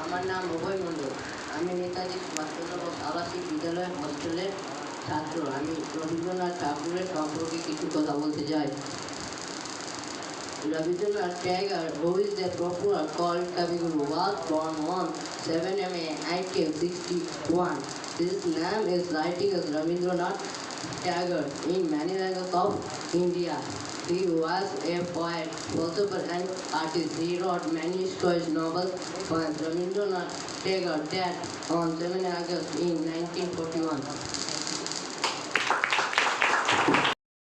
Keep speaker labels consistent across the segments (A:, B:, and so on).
A: আমার নাম অভয় মণ্ডল। আমি নেতাজি সুভাষচন্দ্র বোস আবাসিক বিদ্যালয় হস্টেলের ছাত্র। আমি রবীন্দ্রনাথ ঠাকুরের সম্পর্কে কিছু কথা বলতে চাই। Rabindranath Tagore, who is the popular called Kaviguru, was born on 7 May 1861. His name is writing as Rabindranath Tagore in many languages of India. He was a poet, philosopher and artist. He wrote many stories, novels, poems. Rabindranath Tagore died on 7 August in 1941.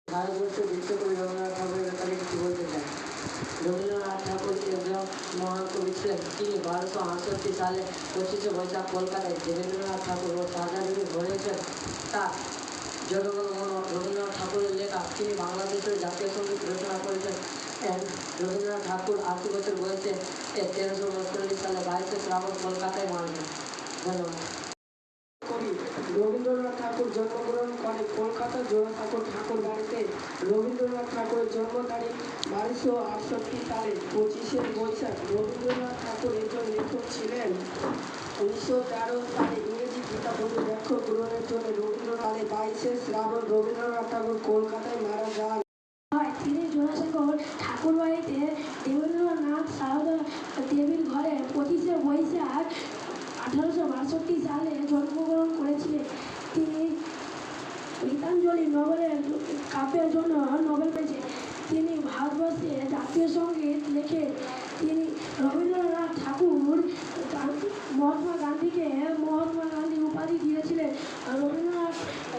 A: ভারতবর্ষের বিশ্বকবি রবীন্দ্রনাথ ঠাকুরের ব্যাপারে কিছু বলতে চাই। রবীন্দ্রনাথ ঠাকুর একজন মহাকবি ছিলেন। তিনি 1268 সালে 25শে বৈশাখ কলকাতায় দেবেন্দ্রনাথ ঠাকুর ও সারদাদেবী ধরেছেন তার জনগণমন রবীন্দ্রনাথ ঠাকুরের লেখা। তিনি বাংলাদেশের জাতীয় সঙ্গীত রচনা করেছেন। রবীন্দ্রনাথ ঠাকুর 80 বছর বয়সে 1339 সালে 22শে শ্রাবণ কলকাতায় মারা যান। ধন্যবাদ।
B: রবীন্দ্রনাথ ঠাকুর জন্মগ্রহণ করেন কলকাতা জোড়াসাঁকো ঠাকুর বাড়িতে। রবীন্দ্রনাথ ঠাকুরের জন্ম তারিখ 1268 সালের 25শে বৈশাখ। রবীন্দ্রনাথ ঠাকুর একজন লেখক ছিলেন। 1913 সালে ইংরেজি গীতাপতি ব্যাখ্যা গ্রহণের জন্য রবীন্দ্রনাথ 22শে শ্রাবণ রবীন্দ্রনাথ ঠাকুর কলকাতায় মারা যান।
C: তিনি জোড়াসাঁকো ঠাকুর বাড়িতে দেবেন্দ্রনাথ সারদা দেবীর ঘরে 25শে বৈশাখ 1862 সালে জন্মগ্রহণ করেছিলেন। তিনি গীতাঞ্জলি নোবেলের কাব্যের জন্য নোবেল পেয়েছেন। তিনি ভারতবর্ষে জাতীয় সঙ্গীত লেখেন। তিনি রবীন্দ্রনাথ ঠাকুর মহাত্মা গান্ধীকে মহাত্মা গান্ধী উপাধি দিয়েছিলেন। রবীন্দ্রনাথ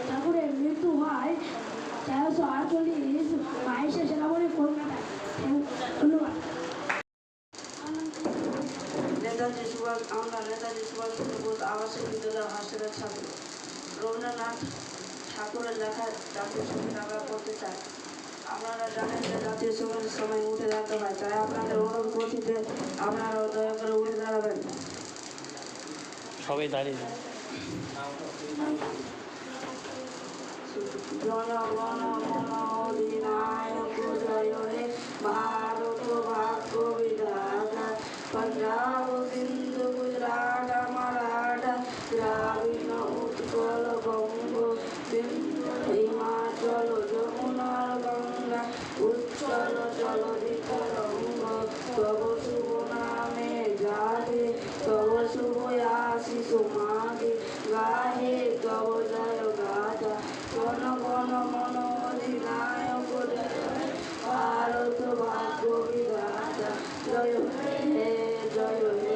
C: ঠাকুরের মৃত্যু হয় 1348 22শে শ্রাবণে কলকাতায়। ধন্যবাদ।
B: নেতাজি সুভাষচন্দ্র বোস আবাসিক বিদ্যালয় হস্টেলের ছাত্র। রবীন্দ্রনাথ ঠাকুরের লেখা জাতীয় সঙ্গীত আমরা পড়তে চাই। আপনারা জানেন যে জাতীয় সঙ্গীতের সময় উঠে দাঁড়াতে হয়, তাই আপনাদের অনুরোধ করছি যে আপনারাও দয়া করে উঠে দাঁড়াবেন।
D: সবাই দাঁড়িয়ে
B: জনগণ মন অধিনায়ক জয় হে ভারত ভাগ্য বিধাতা, पंजाब सिंधु गुजरात मराठा द्राविड़ उत्कल बंग सिंधु हिमाचल যমুনা গঙ্গা উচ্চল জলধি তরঙ্গ, তব শুভ নামে জাগে তব শুভ আশিস মাগে, গাহে তব জয় গাথা গণ গণ মন অধিনায়ক ভারত ভাগ্য বিধাতা, জয় হে জয় হে।